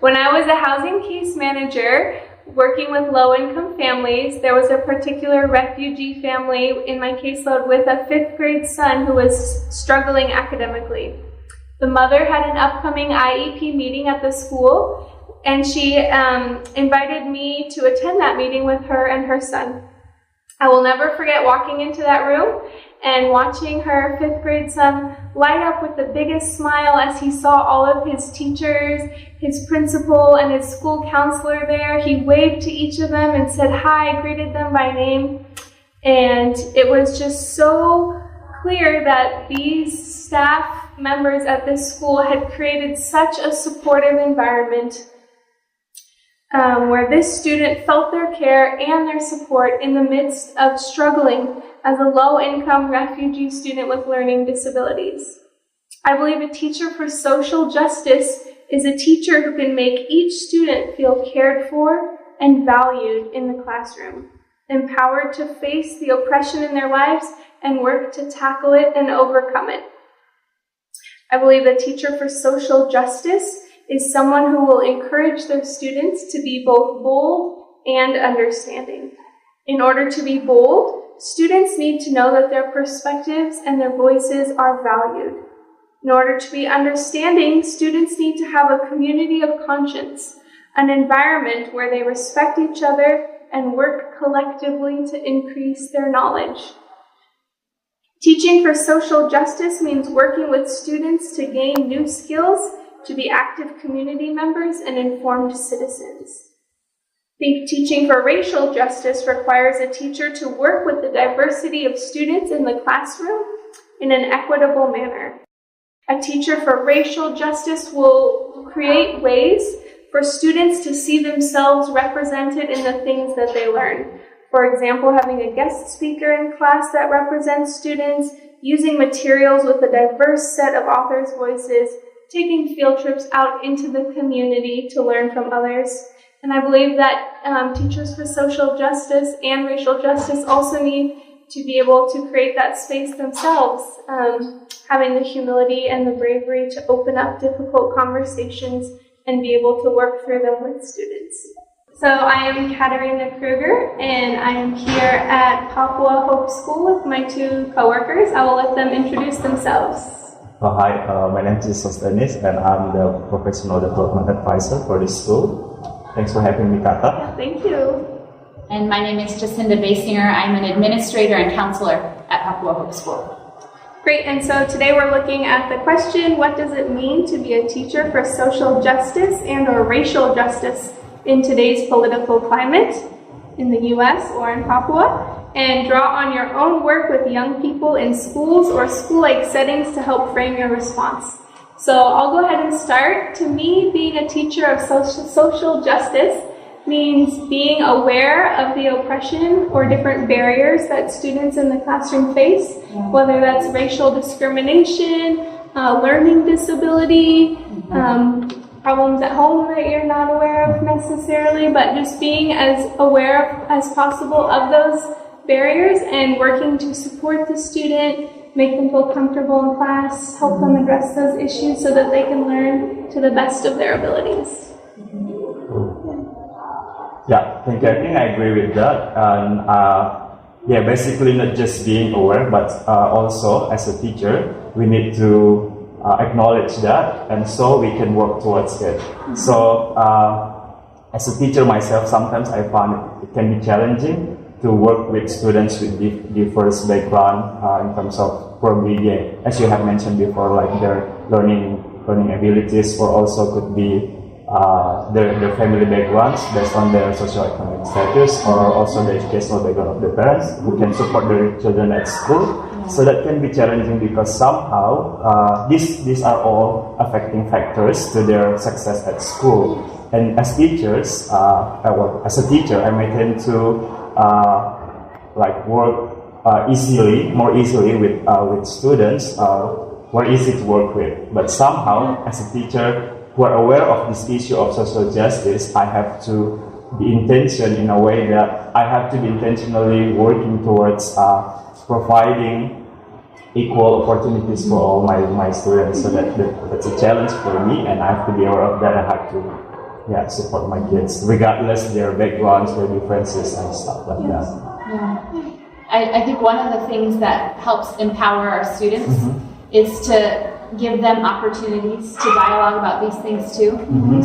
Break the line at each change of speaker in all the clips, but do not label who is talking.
When I was a housing case manager working with low-income families, there was a particular refugee family in my caseload with a 5th grade son who was struggling academically. The mother had an upcoming IEP meeting at the school, and she invited me to attend that meeting with her and her son. I will never forget walking into that room and watching her 5th grade son light up with the biggest smile as he saw all of his teachers, his principal, and his school counselor there. He waved to each of them and said hi, greeted them by name. And it was just so clear that these staff members at this school had created such a supportive environment where this student felt their care and their support in the midst of struggling as a low-income refugee student with learning disabilities. I believe a teacher for social justice is a teacher who can make each student feel cared for and valued in the classroom, empowered to face the oppression in their lives and work to tackle it and overcome it. I believe a teacher for social justice is someone who will encourage their students to be both bold and understanding. In order to be bold, students need to know that their perspectives and their voices are valued. In order to be understanding, students need to have a community of conscience, an environment where they respect each other and work collectively to increase their knowledge. Teaching for social justice means working with students to gain new skills, to be active community members and informed citizens. Teaching for racial justice requires a teacher to work with the diversity of students in the classroom in an equitable manner. A teacher for racial justice will create ways for students to see themselves represented in the things that they learn. For example, having a guest speaker in class that represents students, using materials with a diverse set of authors' voices, taking field trips out into the community to learn from others. And I believe that teachers for social justice and racial justice also need to be able to create that space themselves, having the humility and the bravery to open up difficult conversations and be able to work through them with students. So I am Katarina Kruger, and I am here at Papua Hope School with my 2 coworkers. I will let them introduce themselves.
Hi, my name is Sos, and I'm the Professional Development Advisor for this school. Thanks for having me, Kata.
Yeah, thank you.
And my name is Jacinda. I'm an administrator and counselor at Papua Hope School.
Great, and so today we're looking at the question, what does it mean to be a teacher for social justice and or racial justice in today's political climate in the U.S. or in Papua? And draw on your own work with young people in schools or school-like settings to help frame your response. So I'll go ahead and start. To me, being a teacher of social justice means being aware of the oppression or different barriers that students in the classroom face, whether that's racial discrimination, learning disability, problems at home that you're not aware of necessarily, but just being as aware as possible of those barriers and working to support the student, make them feel comfortable in class, help them address those issues so that they can learn to the best of their abilities.
Yeah, thank you. I think I agree with that. And basically not just being aware, but also as a teacher, we need to acknowledge that, and so we can work towards it. So as a teacher myself, sometimes I find it can be challenging to work with students with diverse background in terms of probably, as you have mentioned before, like their learning abilities, or also could be their family backgrounds based on their socioeconomic status, or also the educational background of the parents who can support their children at school. So that can be challenging because somehow these are all affecting factors to their success at school. And as teachers, as a teacher, I may tend to work more easily with students who are easy to work with. But somehow, as a teacher who are aware of this issue of social justice, I have to be intentional in a way that I have to be intentionally working towards providing equal opportunities for all my students. So that's a challenge for me, and I have to be aware of that. I have to support my kids, regardless their backgrounds, their differences, and stuff like that.
Yeah. I think one of the things that helps empower our students is to give them opportunities to dialogue about these things too.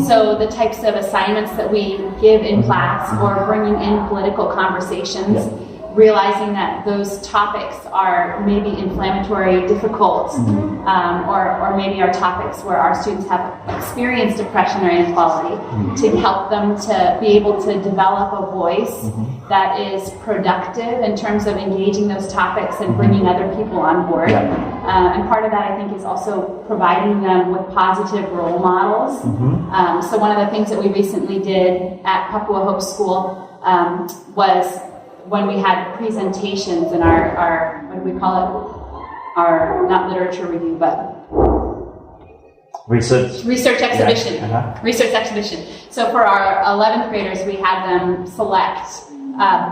So the types of assignments that we give in class or bringing in political conversations, realizing that those topics are maybe inflammatory, difficult, or maybe are topics where our students have experienced oppression or inequality, to help them to be able to develop a voice that is productive in terms of engaging those topics and bringing other people on board. And part of that, I think, is also providing them with positive role models. So one of the things that we recently did at Papua Hope School was when we had presentations in our what do we call it? Our, not literature review, but research exhibition. Research exhibition. So for our 11th graders, we had them select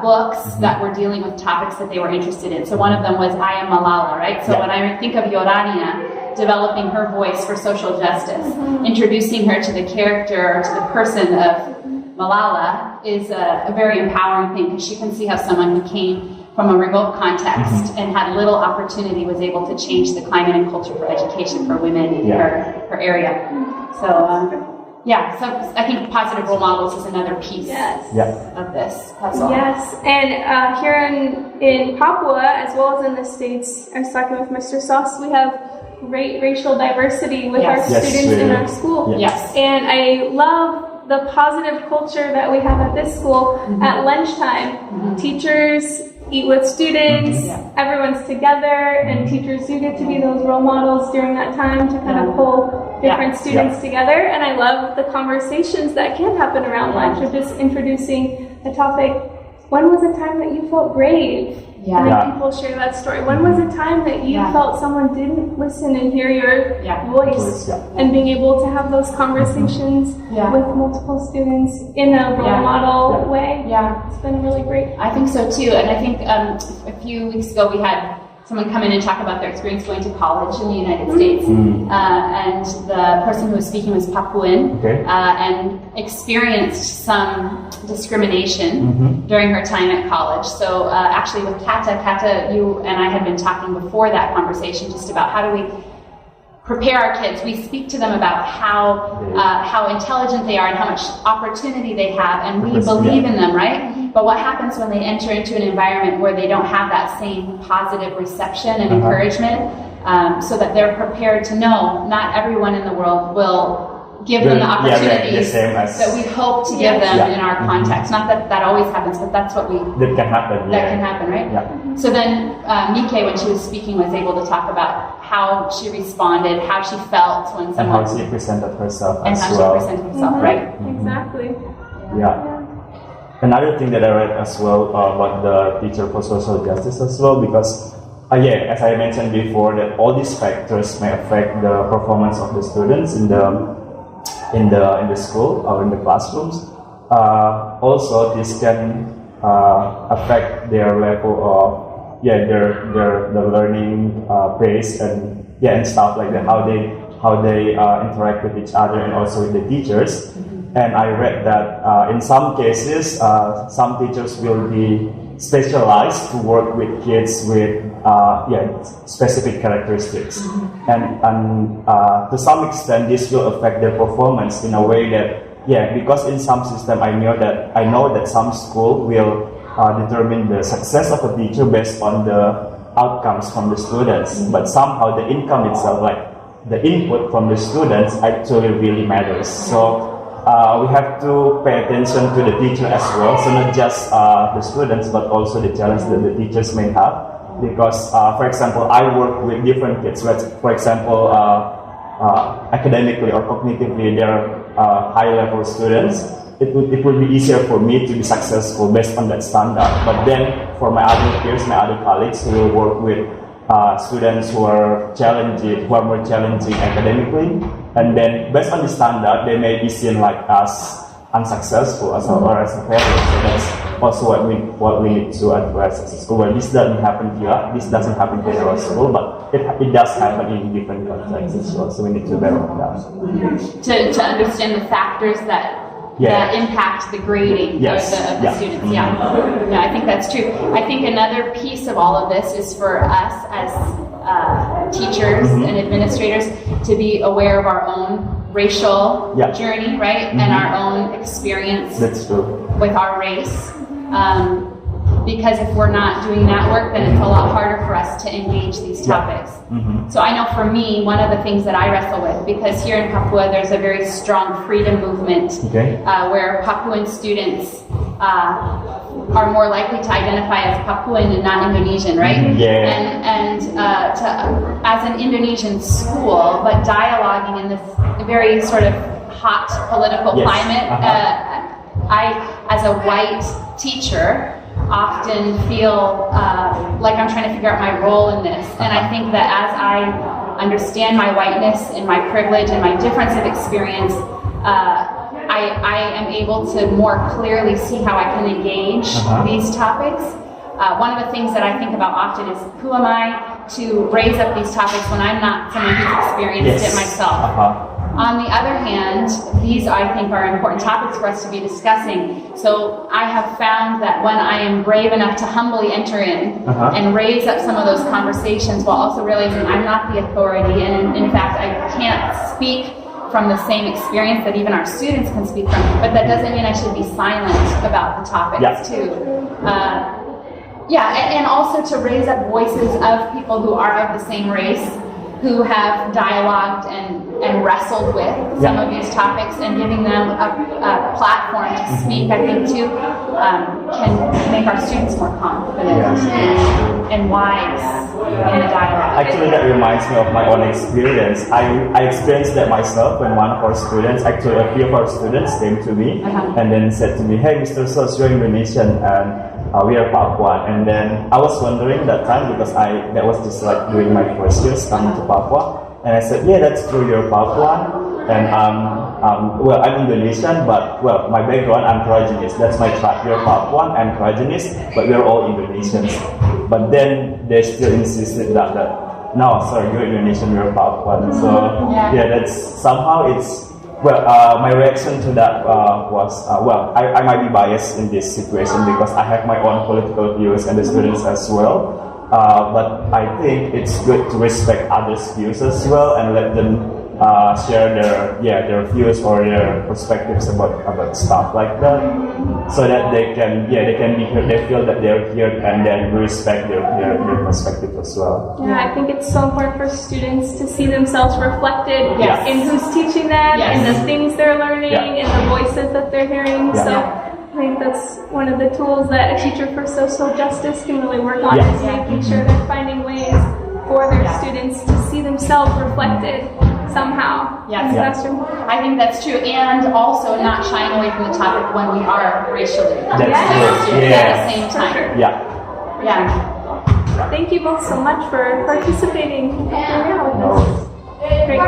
books that were dealing with topics that they were interested in. So one of them was I Am Malala, right? So when I think of Yorania developing her voice for social justice, introducing her to the character, to the person of Malala is a very empowering thing, because she can see how someone who came from a remote context and had little opportunity was able to change the climate and culture for education for women in her area. So so I think positive role models is another piece of this puzzle.
Yes, and here in Papua, as well as in the States, I was talking with Mr. Sos, we have great racial diversity with our students in our school. And I love the positive culture that we have at this school. At lunchtime, teachers eat with students, everyone's together, and teachers do get to be those role models during that time to kind of pull different students together. And I love the conversations that can happen around lunch, or just introducing a topic. When was a time that you felt brave? And people share that story. When was a time that you felt someone didn't listen and hear your voice? And being able to have those conversations with multiple students in a role model way. It's been really great.
I think so too. And I think a few weeks ago we had someone come in and talk about their experience going to college in the United States. And the person who was speaking was Papuan and experienced some discrimination during her time at college. So actually with Kata, you and I had been talking before that conversation just about how do we prepare our kids. We speak to them about how intelligent they are and how much opportunity they have, and we believe in them, right? But what happens when they enter into an environment where they don't have that same positive reception and encouragement, so that they're prepared to know not everyone in the world will give them the opportunities that we hope to give them in our context. Not that that always happens, but that's what
that can happen.
That can happen, right? So then Nike, when she was speaking, was able to talk about how she responded, how she felt when someone...
And how she presented herself
and
as
well.
And
how she presented herself, right?
Exactly.
Another thing that I read as well about the teacher for social justice as well, because as I mentioned before, that all these factors may affect the performance of the students in the school or in the classrooms. Also, this can affect their level of their learning pace and stuff like that. How they interact with each other and also with the teachers. And I read that in some cases, some teachers will be specialized to work with kids with specific characteristics, and to some extent this will affect their performance in a way that because in some system I know that some school will determine the success of a teacher based on the outcomes from the students, but somehow the income itself, like the input from the students, actually really matters. So we have to pay attention to the teacher as well, so not just the students, but also the challenge that the teachers may have. Because, for example, I work with different kids. For example, academically or cognitively, they're high-level students. It would be easier for me to be successful based on that standard. But then, for my other peers, my other colleagues who will work with students who are more challenging academically, and then based on the standard, they may be seen like as unsuccessful or as a failure. So that's also what we need to address as a school. Well, this doesn't happen here. This doesn't happen here in our school, but it does happen in different contexts as well. So we need to bear that.
To understand the factors that that impact the grading of the students. Yeah, I think that's true. I think another piece of all of this is for us as teachers and administrators to be aware of our own racial journey, right? And our own experience with our race. Because if we're not doing that work, then it's a lot harder for us to engage these topics. So I know for me, one of the things that I wrestle with, because here in Papua there's a very strong freedom movement where Papuan students are more likely to identify as Papuan and not Indonesian, right? And as an Indonesian school, but dialoguing in this very sort of hot political climate, I, as a white teacher, often feel like I'm trying to figure out my role in this. And I think that as I understand my whiteness and my privilege and my difference of experience, I am able to more clearly see how I can engage these topics. One of the things that I think about often is, who am I to raise up these topics when I'm not someone who's experienced it myself? On the other hand, these I think are important topics for us to be discussing. So I have found that when I am brave enough to humbly enter in and raise up some of those conversations while also realizing I'm not the authority, and in fact I can't speak from the same experience that even our students can speak from, but that doesn't mean I should be silent about the topics too. And also to raise up voices of people who are of the same race, who have dialogued and wrestled with some of these topics, and giving them a platform to speak, I think too, can make our students more confident and wise in the dialogue.
Actually, that reminds me of my own experience. I experienced that myself when one of our students, actually a few of our students came to me and then said to me, "Hey, Mr. Sos, you're Indonesian and we are Papua." And then I was wondering that time, because that was just like during my first years coming to Papua, and I said, "Yeah, that's true, you're Papuan, and well, I'm Indonesian, but well, my background, I'm Croatanese. That's my tribe. You're Papuan and Croatanese, but we're all Indonesians." But then they still insisted that no, sorry, you're Indonesian, you're Papuan. So that's somehow it's. Well, my reaction to that was, well, I might be biased in this situation because I have my own political views and the students as well. But I think it's good to respect others' views as well and let them share their views or their perspectives about stuff like that, so that they can be heard. They feel that they're here, and then we respect their perspective as well.
Yeah, I think it's so important for students to see themselves reflected in who's teaching them, in the things they're learning, in the voices that they're hearing. So I think that's one of the tools that a teacher for social justice can really work on, is making sure they're finding ways for their students to see themselves reflected somehow in the classroom.
I think that's true, and also not shying away from the topic when we are racially
That's true.
at the same time.
Thank you both so much for participating. Great.